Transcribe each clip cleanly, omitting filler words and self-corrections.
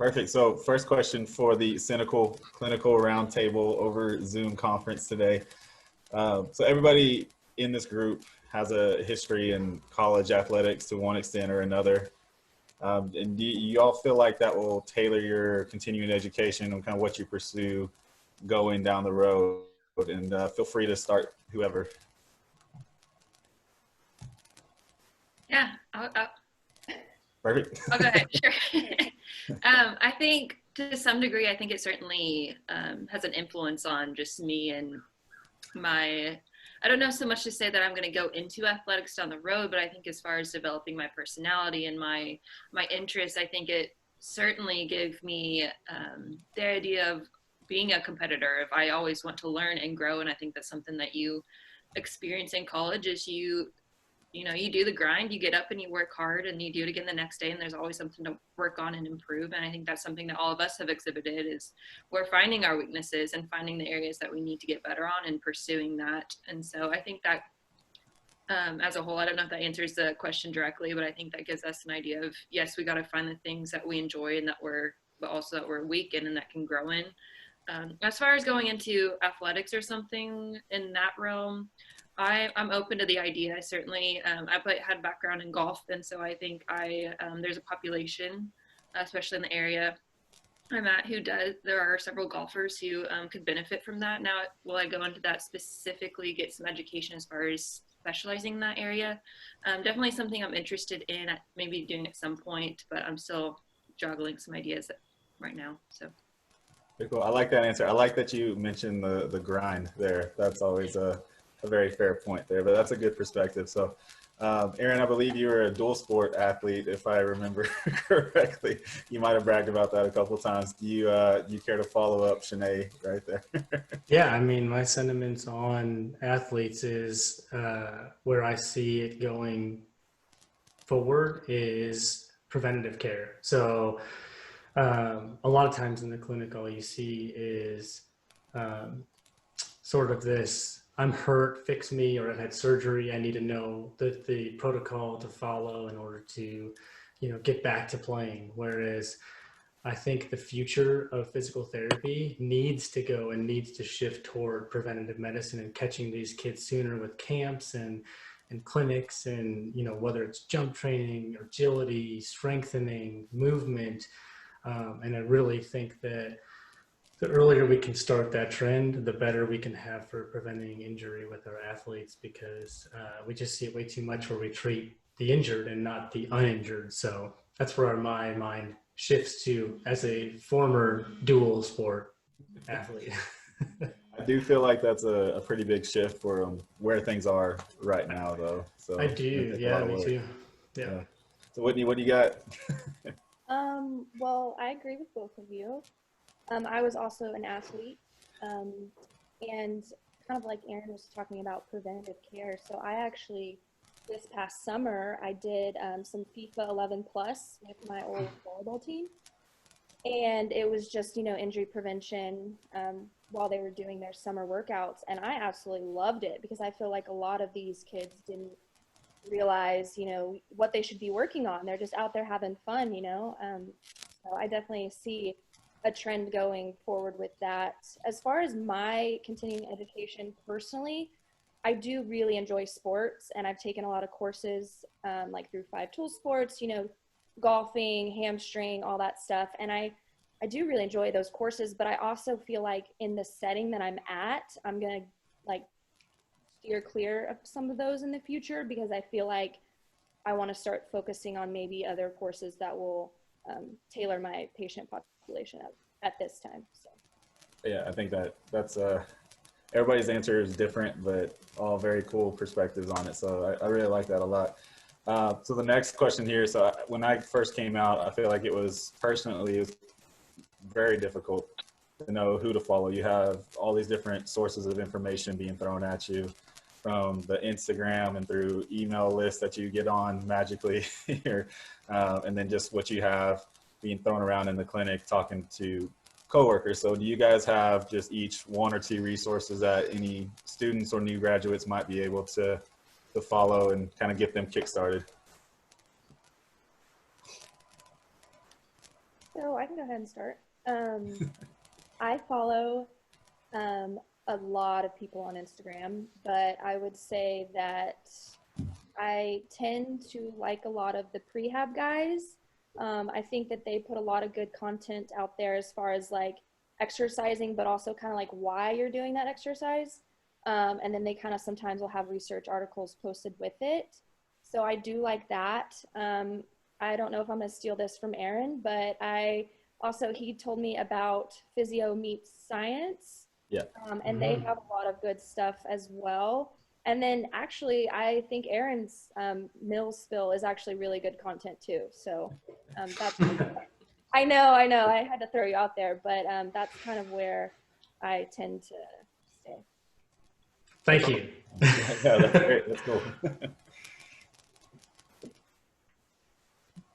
Perfect. So first question for the Cynical Clinical Roundtable over Zoom conference today. So everybody in this group has a history in college athletics to one extent or another. And do you all feel like that will tailor your continuing education and kind of what you pursue going down the road? And feel free to start, whoever. Yeah, Perfect. I'll go ahead, sure. I think to some degree, I think it certainly has an influence on just me and I don't know so much to say that I'm going to go into athletics down the road, but I think as far as developing my personality and my interests, I think it certainly gave me the idea of being a competitor. If I always want to learn and grow, and I think that's something that you experience in college is you do the grind, you get up and you work hard and you do it again the next day, and there's always something to work on and improve. And I think that's something that all of us have exhibited is we're finding our weaknesses and finding the areas that we need to get better on and pursuing that. And so I think that as a whole, I don't know if that answers the question directly, but I think that gives us an idea of, yes, we got to find the things that we enjoy and but also that we're weak in and that can grow in. As far as going into athletics or something in that realm, I'm open to the idea. I certainly, I had background in golf, and so I think there's a population, especially in the area I'm at, there are several golfers who could benefit from that. Now, will I go into that specifically, get some education as far as specializing in that area? Definitely something I'm interested in, maybe doing at some point, but I'm still juggling some ideas right now, so. Very cool. I like that answer. I like that you mentioned the grind there. That's always a very fair point there, but that's a good perspective. So, Aaron, I believe you were a dual sport athlete, if I remember correctly. You might have bragged about that a couple of times. Do you care to follow up Shanae right there? Yeah, I mean, my sentiments on athletes is where I see it going forward is preventative care. So a lot of times in the clinic, all you see is sort of this, I'm hurt, fix me, or I've had surgery. I need to know the protocol to follow in order to, get back to playing. Whereas I think the future of physical therapy needs to shift toward preventative medicine and catching these kids sooner with camps and clinics and, whether it's jump training, agility, strengthening, movement. And I really think that the earlier we can start that trend, the better we can have for preventing injury with our athletes, because we just see it way too much where we treat the injured and not the uninjured. So that's where my mind shifts to as a former dual sport athlete. I do feel like that's a pretty big shift for where things are right now, though. So I do, yeah, me too. Yeah. So Whitney, what do you got? Well, I agree with both of you. I was also an athlete, and kind of like Aaron was talking about preventative care. So I actually, this past summer, I did some FIFA 11 plus with my old volleyball team. And it was just, injury prevention while they were doing their summer workouts. And I absolutely loved it because I feel like a lot of these kids didn't realize, what they should be working on. They're just out there having fun, So I definitely see a trend going forward with that. As far as my continuing education personally, I do really enjoy sports, and I've taken a lot of courses like through 5 Tool Sports, golfing, hamstring, all that stuff. And I do really enjoy those courses, but I also feel like in the setting that I'm at, I'm going to steer clear of some of those in the future, because I feel like I want to start focusing on maybe other courses that will tailor my patient population at this time. So. Yeah, I think that's everybody's answer is different, but all very cool perspectives on it. So I really like that a lot. So the next question here. So when I first came out, I feel like it was very difficult to know who to follow. You have all these different sources of information being thrown at you from the Instagram and through email lists that you get on magically here. And then just what you have being thrown around in the clinic talking to coworkers. So do you guys have just each 1 or 2 resources that any students or new graduates might be able to follow and kind of get them kick-started? So I can go ahead and start. I follow a lot of people on Instagram, but I would say that I tend to like a lot of the prehab guys. I think that they put a lot of good content out there as far as like exercising, but also kind of like why you're doing that exercise. And then they kind of sometimes will have research articles posted with it. So I do like that. I don't know if I'm going to steal this from Aaron, but he told me about Physio Meets Science. Yeah. And they have a lot of good stuff as well. And then actually, I think Aaron's mill spill is actually really good content too. So that's, I know, I had to throw you out there, but that's kind of where I tend to stay. Thank you. Yeah, that's great. That's cool.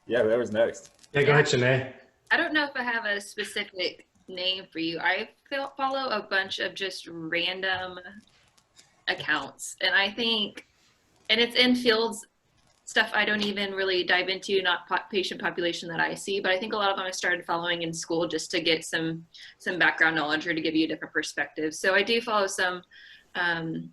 Yeah, whoever's next. Yeah, go ahead, Shanae. I don't know if I have a specific name for you. I follow a bunch of just random accounts, and I think, and it's in fields stuff I don't even really dive into, not patient population that I see, but I think a lot of them I started following in school just to get some background knowledge or to give you a different perspective. So I do follow some kind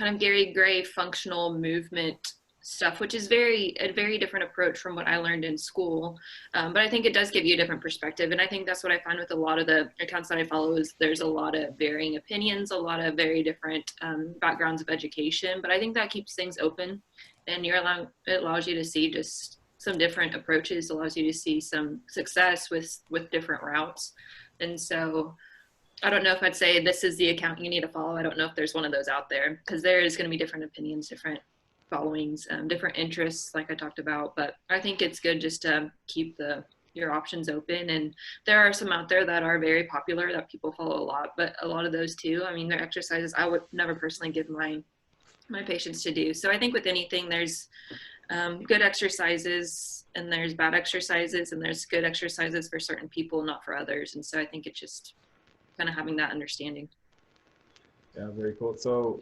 of Gary Gray functional movement stuff, which is a very different approach from what I learned in school. But I think it does give you a different perspective. And I think that's what I find with a lot of the accounts that I follow is there's a lot of varying opinions, a lot of very different backgrounds of education. But I think that keeps things open, and it allows you to see just some different approaches, allows you to see some success with different routes. And so I don't know if I'd say this is the account you need to follow. I don't know if there's one of those out there, because there is going to be different opinions, different followings, different interests, like I talked about. But I think it's good just to keep your options open. And there are some out there that are very popular that people follow a lot, but a lot of those too, I mean, they're exercises I would never personally give my patients to do. So I think with anything, there's good exercises and there's bad exercises, and there's good exercises for certain people, not for others. And so I think it's just kind of having that understanding. Yeah, very cool. So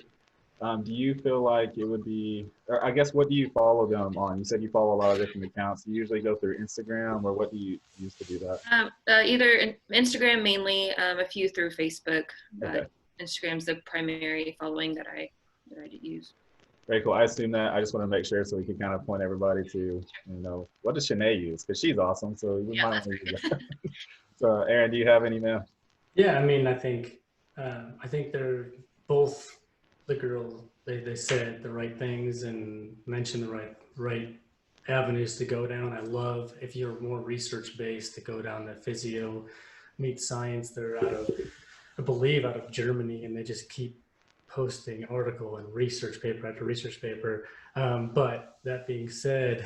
do you feel like it would be, or I guess, what do you follow them on? You said you follow a lot of different accounts. You usually go through Instagram, or what do you use to do that? Either Instagram mainly, a few through Facebook. Okay. Instagram's the primary following that I use. Very cool. I assume that. I just want to make sure so we can kind of point everybody to, what does Shanae use? Because she's awesome. So we might want to use that. So Aaron, do you have any, man? Yeah, I mean, I think they're both the girls. They said the right things and mentioned the right avenues to go down. I love, if you're more research based, to go down the Physio Meets Science. They're I believe out of Germany, and they just keep posting article and research paper after research paper. But that being said,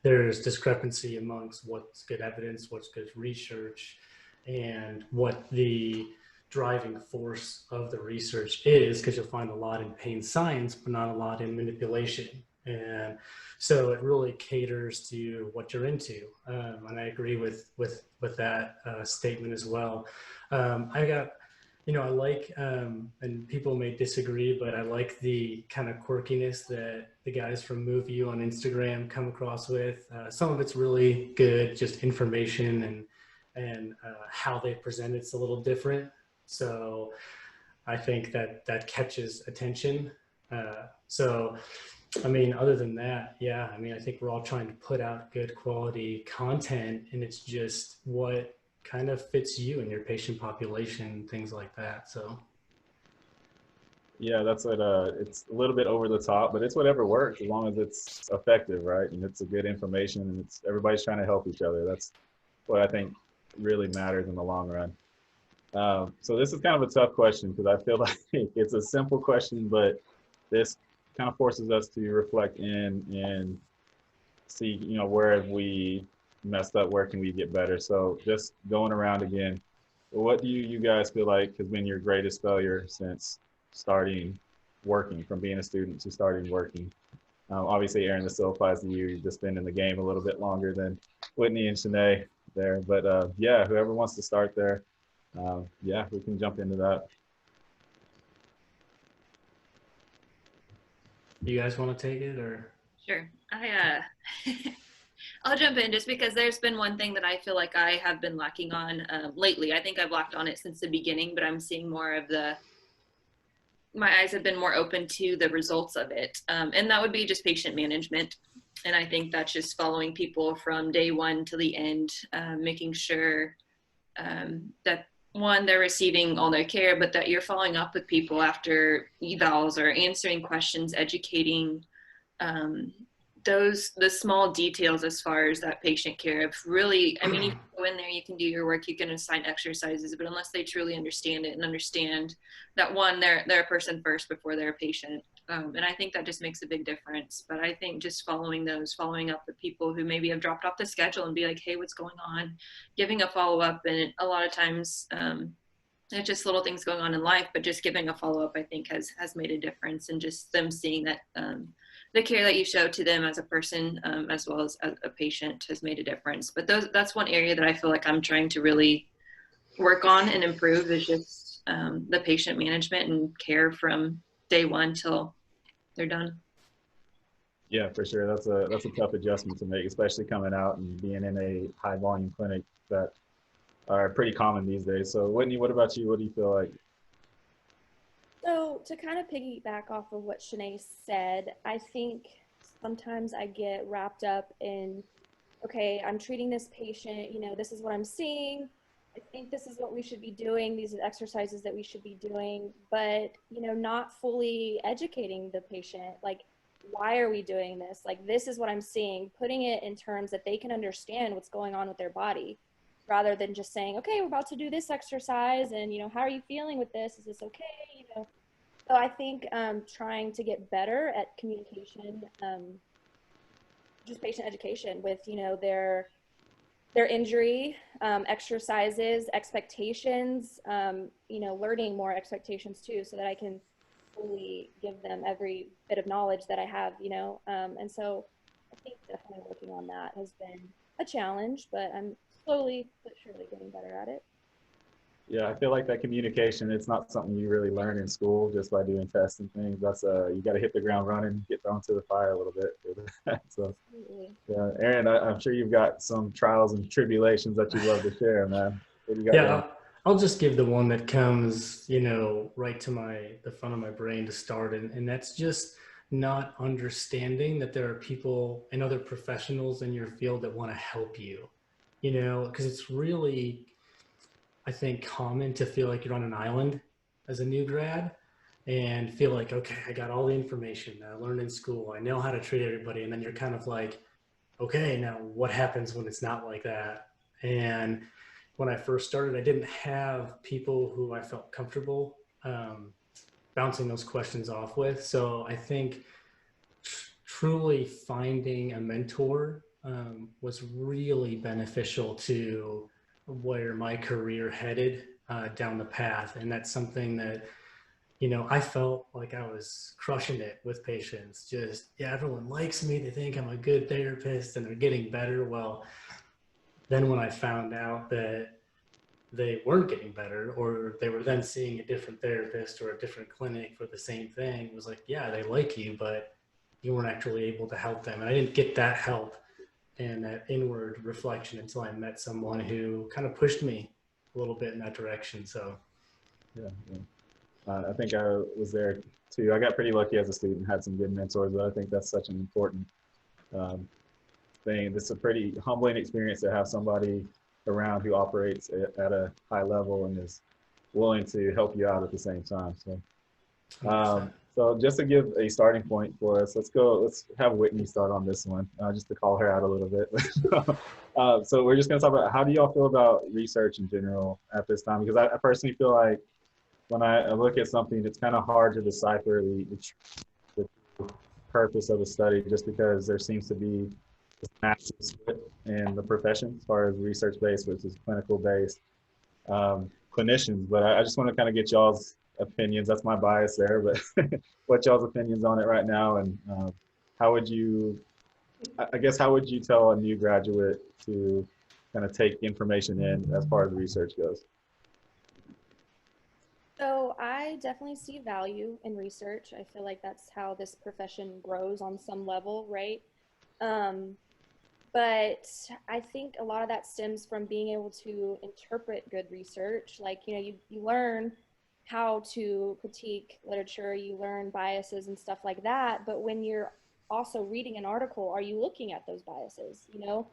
there's discrepancy amongst what's good evidence, what's good research, and what the driving force of the research is, because you'll find a lot in pain science, but not a lot in manipulation. And so it really caters to what you're into. And I agree with that statement as well. I like, and people may disagree, but I like the kind of quirkiness that the guys from Movavi on Instagram come across with. Some of it's really good, just information and how they present it's a little different. So I think that catches attention. So, I mean, other than that, yeah, I mean, I think we're all trying to put out good quality content, and it's just what kind of fits you and your patient population, things like that. So yeah, that's what it's a little bit over the top, but it's whatever works as long as it's effective, right? And it's a good information, and it's everybody's trying to help each other. That's what I think really matters in the long run. So this is kind of a tough question, because I feel like it's a simple question, but this kind of forces us to reflect and see, where have we messed up, where can we get better? So just going around again, what do you guys feel like has been your greatest failure since starting working, from being a student to starting working? Obviously, Aaron, this still applies to you. You've just been in the game a little bit longer than Whitney and Shanae there. But yeah, whoever wants to start there, yeah, we can jump into that. you guys want to take it, or? Sure. I'll jump in just because there's been one thing that I feel like I have been lacking on lately. I think I've lacked on it since the beginning, but I'm seeing more of my eyes have been more open to the results of it. And that would be just patient management. And I think that's just following people from day one to the end, making sure that one, they're receiving all their care, but that you're following up with people after evals or answering questions, educating, the small details as far as that patient care of really, I mean, you can go in there, you can do your work, you can assign exercises, but unless they truly understand it and understand that one, they're a person first before they're a patient. And I think that just makes a big difference. But I think just following up with people who maybe have dropped off the schedule and be like, hey, what's going on? Giving a follow-up. And a lot of times, it's just little things going on in life, but just giving a follow-up, I think has made a difference. And just them seeing that the care that you show to them as a person, as well as a patient, has made a difference. But that's one area that I feel like I'm trying to really work on and improve, is just the patient management and care from day one till they're done. Yeah, for sure. That's a tough adjustment to make, especially coming out and being in a high volume clinic that are pretty common these days. So Whitney, what about you? What do you feel like? So to kind of piggyback off of what Shanae said, I think sometimes I get wrapped up in, okay, I'm treating this patient, this is what I'm seeing. I think this is what we should be doing. These are the exercises that we should be doing, but, not fully educating the patient. Like, why are we doing this? Like, this is what I'm seeing, putting it in terms that they can understand what's going on with their body, rather than just saying, okay, we're about to do this exercise, and, how are you feeling with this? Is this okay? So I think trying to get better at communication, just patient education with, their injury, exercises, expectations, learning more expectations too, so that I can fully give them every bit of knowledge that I have, and so I think definitely working on that has been a challenge, but I'm slowly but surely getting better at it. Yeah, I feel like that communication, it's not something you really learn in school just by doing tests and things. That's you got to hit the ground running, get thrown to the fire a little bit. So, yeah, Aaron, I'm sure you've got some trials and tribulations that you'd love to share, man. What do you got going? I'll just give the one that comes, right to the front of my brain to start, and that's just not understanding that there are people and other professionals in your field that want to help you, because it's really, I think, common to feel like you're on an island as a new grad and feel like, okay, I got all the information that I learned in school. I know how to treat everybody. And then you're kind of like, okay, now what happens when it's not like that? And when I first started, I didn't have people who I felt comfortable bouncing those questions off with. So I think truly finding a mentor was really beneficial to where my career headed down the path. And that's something that, I felt like I was crushing it with patients. Just, yeah, everyone likes me. They think I'm a good therapist and they're getting better. Well, then when I found out that they weren't getting better, or they were then seeing a different therapist or a different clinic for the same thing, it was like, yeah, they like you, but you weren't actually able to help them. And I didn't get that help and that inward reflection until I met someone who kind of pushed me a little bit in that direction. So yeah. I think I was there too. I got pretty lucky as a student, had some good mentors, but I think that's such an important thing. It's a pretty humbling experience to have somebody around who operates at a high level and is willing to help you out at the same time. So just to give a starting point for us, let's have Whitney start on this one, just to call her out a little bit. So we're just gonna talk about, how do y'all feel about research in general at this time? Because I personally feel like when I look at something, it's kind of hard to decipher the purpose of the study, just because there seems to be this massive split in the profession as far as research-based versus clinical-based clinicians. But I just want to kind of get y'all's opinions. That's my bias there, but what y'all's opinions on it right now, and how would you tell a new graduate to kind of take information in as far as research goes? So I definitely see value in research. I feel like that's how this profession grows on some level, right? but I think a lot of that stems from being able to interpret good research. Like, you know, you learn how to critique literature, you learn biases and stuff like that. But when you're also reading an article, are you looking at those biases? You know,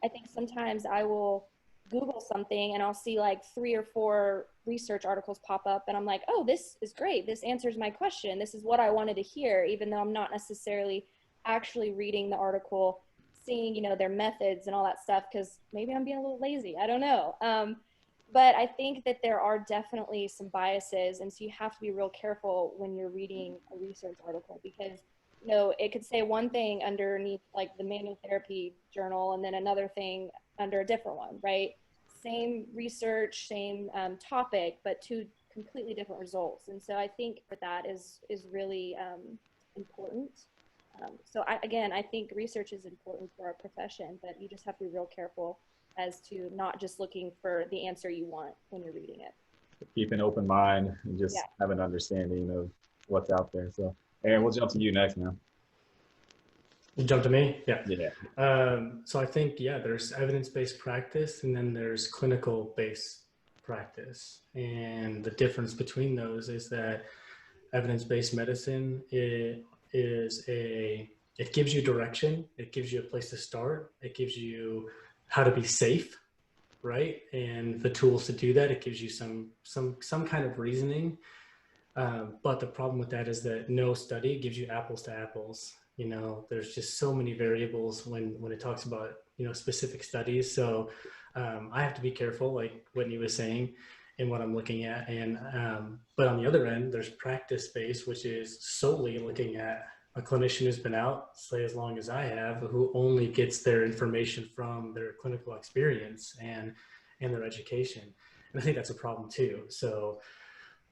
I think sometimes I will Google something and I'll see like 3 or 4 research articles pop up and I'm like, oh, this is great. This answers my question. This is what I wanted to hear, even though I'm not necessarily actually reading the article, seeing, you know, their methods and all that stuff, because maybe I'm being a little lazy. I don't know. But I think that there are definitely some biases. And so you have to be real careful when you're reading a research article, because, you know, it could say one thing underneath like the manual therapy journal and then another thing under a different one, right? Same research, same topic, but 2 completely different results. And so I think that is really important. So I think research is important for our profession, but you just have to be real careful as to not just looking for the answer you want when you're reading it. Keep an open mind and just Yeah. have an understanding of what's out there. So, Aaron, we'll jump to you next, man. You jump to me? Yeah. Yeah. So I think, yeah, there's evidence-based practice and then there's clinical-based practice. And the difference between those is that evidence-based medicine it gives you direction, it gives you a place to start, it gives you how to be safe, right? And the tools to do that, it gives you some kind of reasoning. But the problem with that is that no study gives you apples to apples. You know, there's just so many variables when it talks about, you know, specific studies. So I have to be careful, like Whitney was saying, in what I'm looking at. And but on the other end, there's practice space, which is solely looking at a clinician who's been out, say as long as I have, who only gets their information from their clinical experience and their education. And I think that's a problem too. So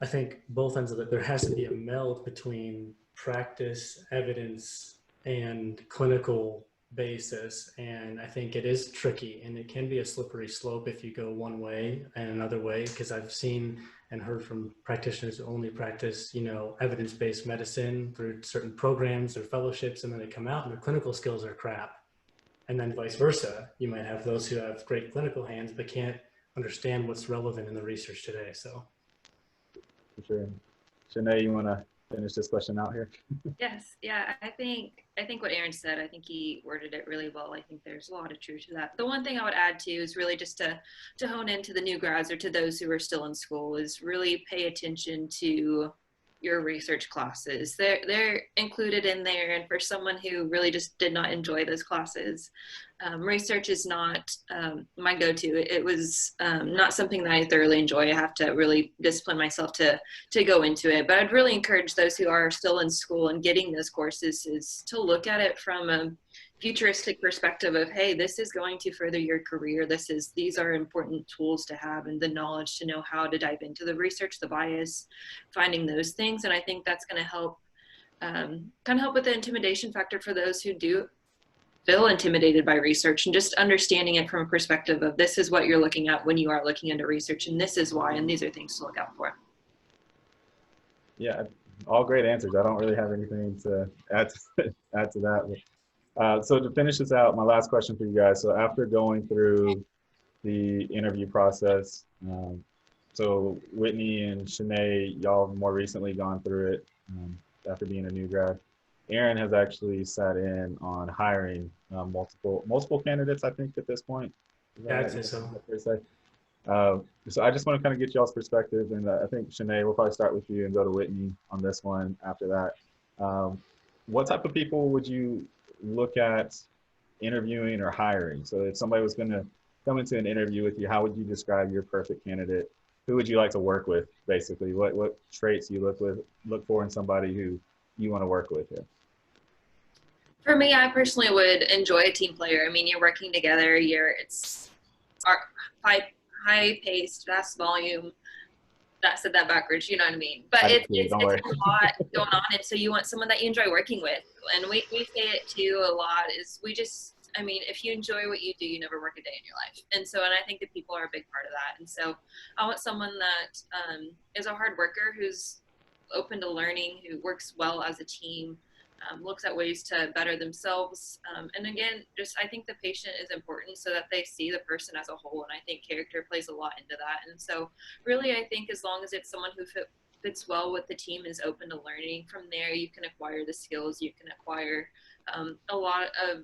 I think both ends of it, there has to be a meld between practice, evidence, and clinical basis. And I think it is tricky and it can be a slippery slope if you go one way and another way, because I've seen and heard from practitioners who only practice, you know, evidence-based medicine through certain programs or fellowships, and then they come out and their clinical skills are crap. And then vice versa. You might have those who have great clinical hands but can't understand what's relevant in the research today. So. For sure. Shanae, you want to finish this question out here? Yes, yeah, I think what Aaron said, I think he worded it really well. I think there's a lot of truth to that. The one thing I would add too is really just to hone into the new grads or to those who are still in school is really pay attention to your research classes. They're included in there, and for someone who really just did not enjoy those classes, research is not my go-to. It was not something that I thoroughly enjoy. I have to really discipline myself to go into it. But I'd really encourage those who are still in school and getting those courses is to look at it from a futuristic perspective of, hey, this is going to further your career. These are important tools to have, and the knowledge to know how to dive into the research, the bias, finding those things. And I think that's going to help kind of help with the intimidation factor for those who do feel intimidated by research, and just understanding it from a perspective of this is what you're looking at when you are looking into research, and this is why, and these are things to look out for. Yeah, all great answers. I don't really have anything to add to that. So to finish this out, my last question for you guys. So after going through the interview process, so Whitney and Shanae, y'all have more recently gone through it after being a new grad. Aaron has actually sat in on hiring multiple candidates, I think, at this point. Yeah, I'd say so. So I just want to kind of get y'all's perspective, and I think Shanae, we'll probably start with you and go to Whitney on this one after that. What type of people would you look at interviewing or hiring? So if somebody was going to come into an interview with you, how would you describe your perfect candidate? Who would you like to work with, basically? What traits do you look for in somebody who you want to work with here? For me, I personally would enjoy a team player. I mean, you're working together. It's high-paced, fast volume. That said that backwards, you know what I mean? But it's a lot going on, and so you want someone that you enjoy working with. And we say it too a lot, is I mean, if you enjoy what you do, you never work a day in your life. And I think that people are a big part of that. And so I want someone that is a hard worker, who's open to learning, who works well as a team, looks at ways to better themselves. And again, just I think the patient is important so that they see the person as a whole. And I think character plays a lot into that. And so really, I think as long as it's someone who fits well with the team, is open to learning from there, you can acquire the skills, you can acquire a lot of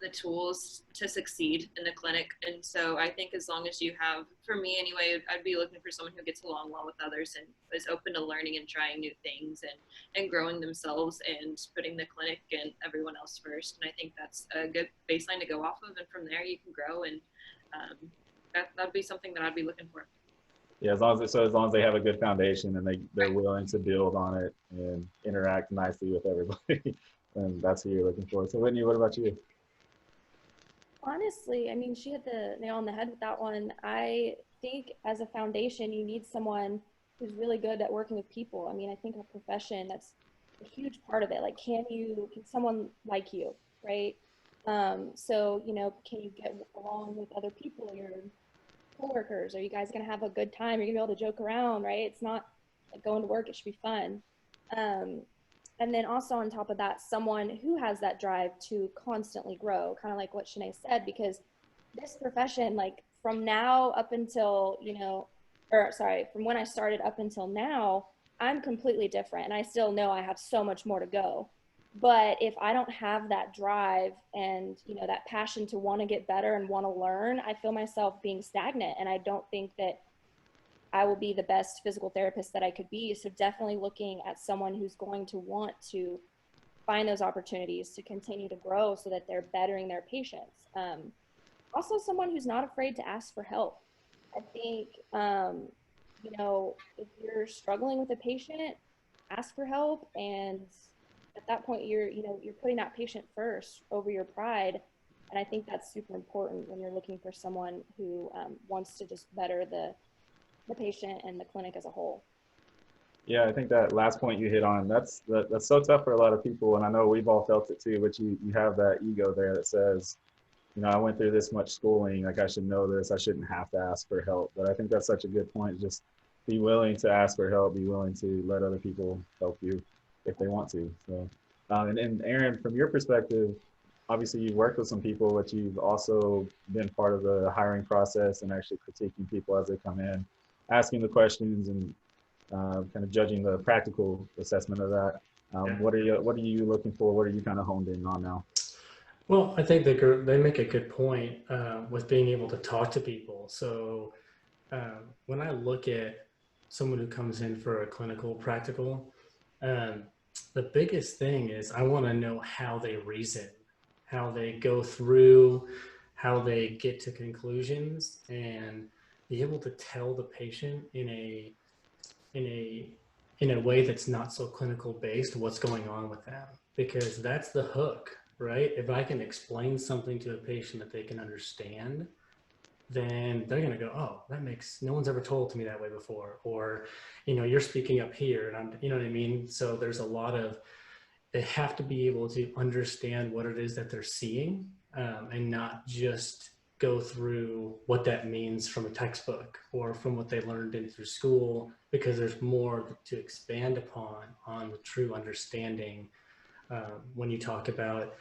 the tools to succeed in the clinic. And so I think as long as you have, for me anyway, I'd be looking for someone who gets along well with others and is open to learning and trying new things and growing themselves and putting the clinic and everyone else first. And I think that's a good baseline to go off of. And from there you can grow, and that'd be something that I'd be looking for. Yeah, as long as they have a good foundation and they're willing to build on it and interact nicely with everybody, and that's who you're looking for. So Whitney, what about you? Honestly, I mean, she hit the nail on the head with that one. I think as a foundation, you need someone who's really good at working with people. I mean, I think our profession, that's a huge part of it. Like, can someone like you, right? So, can you get along with other people, your coworkers? Are you guys going to have a good time? You're going to be able to joke around, right? It's not like going to work. It should be fun. And then also on top of that, someone who has that drive to constantly grow, kind of like what Shanae said, because this profession, like from now up until, from when I started up until now, I'm completely different. And I still know I have so much more to go. But if I don't have that drive and, that passion to want to get better and want to learn, I feel myself being stagnant. And I don't think that I will be the best physical therapist that I could be. So definitely looking at someone who's going to want to find those opportunities to continue to grow so that they're bettering their patients. Also someone who's not afraid to ask for help. I think, if you're struggling with a patient, ask for help. And at that point, you're putting that patient first over your pride. And I think that's super important when you're looking for someone who wants to just better the patient and the clinic as a whole. Yeah, I think that last point you hit on, that's so tough for a lot of people. And I know we've all felt it too, but you have that ego there that says, I went through this much schooling, like I should know this, I shouldn't have to ask for help. But I think that's such a good point. Just be willing to ask for help, be willing to let other people help you if they want to. So, and Aaron, from your perspective, obviously you've worked with some people, but you've also been part of the hiring process and actually critiquing people as they come in, asking the questions and kind of judging the practical assessment of that. What are you looking for? What are you kind of honed in on now? Well, I think they make a good point with being able to talk to people. So when I look at someone who comes in for a clinical practical, the biggest thing is I want to know how they reason, how they go through, how they get to conclusions, and be able to tell the patient in a way that's not so clinical based what's going on with them, because that's the hook, right? If I can explain something to a patient that they can understand, then they're going to go, oh, no one's ever told it to me that way before. Or, you're speaking up here and I'm, you know what I mean? So there's a lot of, they have to be able to understand what it is that they're seeing and not just go through what that means from a textbook or from what they learned in through school, because there's more to expand upon on the true understanding when you talk about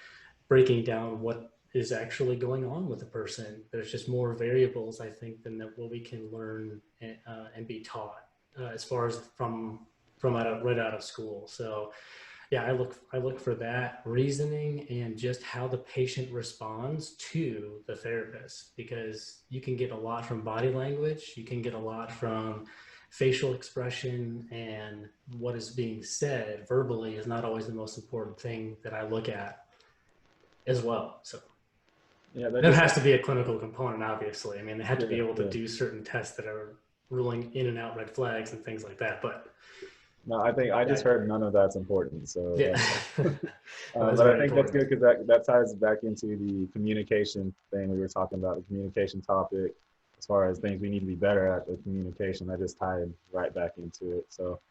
breaking down what is actually going on with a person. There's just more variables, I think, than what we can learn and be taught as far as from right out of school. So yeah, I look for that reasoning and just how the patient responds to the therapist, because you can get a lot from body language, you can get a lot from facial expression, and what is being said verbally is not always the most important thing that I look at as well. So yeah, there has to be a clinical component, obviously. I mean, they have to be able to do certain tests that are ruling in and out red flags and things like that, but no, I think I just heard none of that's important. So yeah. but I think that's good, because that ties back into the communication thing we were talking about, the communication topic, as far as things we need to be better at the communication. That just tied right back into it. So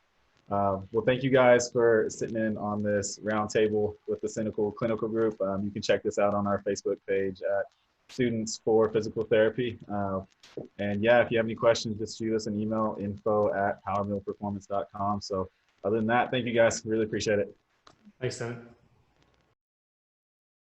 well, thank you guys for sitting in on this roundtable with the Cynical Clinical Group. You can check this out on our Facebook page at Students for Physical Therapy. And yeah, if you have any questions, just shoot us an email, info@powermillperformance.com. So other than that, thank you guys. Really appreciate it. Thanks, Devin.